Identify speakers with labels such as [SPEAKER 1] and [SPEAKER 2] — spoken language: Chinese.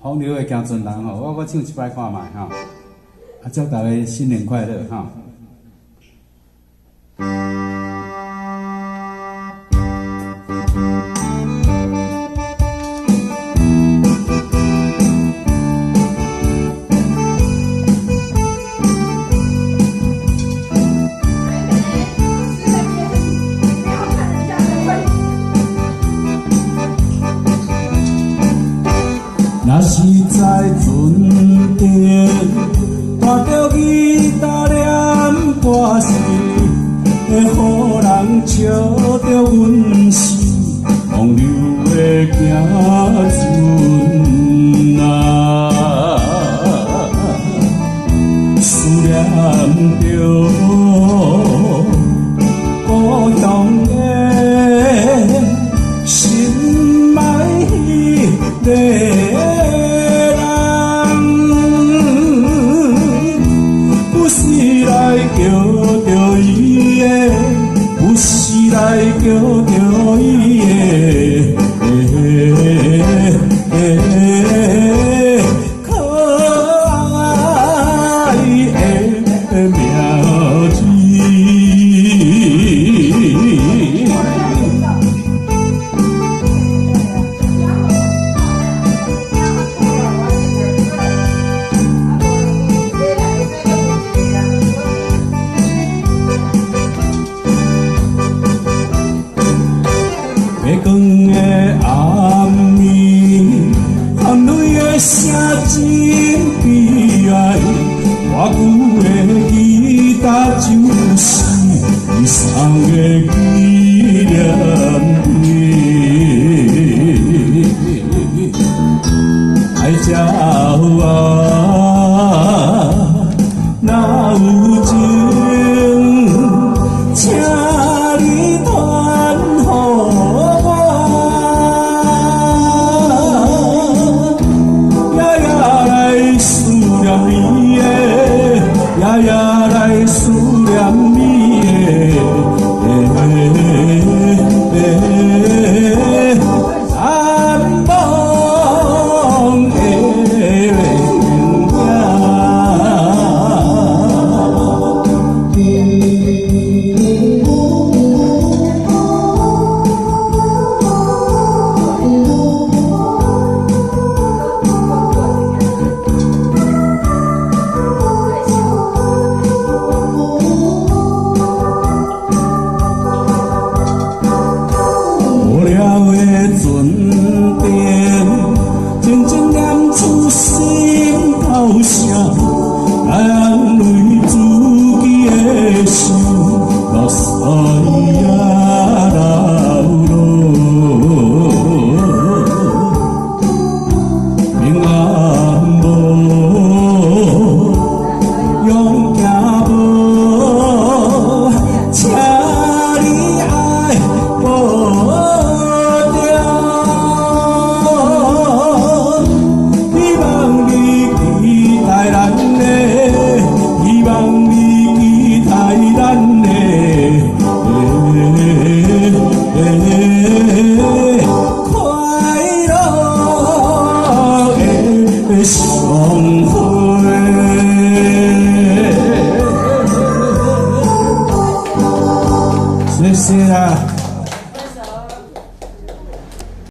[SPEAKER 1] 风流的行船人吼，我唱一摆看卖吼，啊，祝大家新年快乐吼。若是在船顶，看着伊打念歌词，会予人笑着阮心，风流的行船啊，思念着故乡的心爱迄个。来叫着伊的可爱的名字。月光的暗暝，含泪的声真悲哀。偌久的记搭就是离送的纪念品。爱才有啊。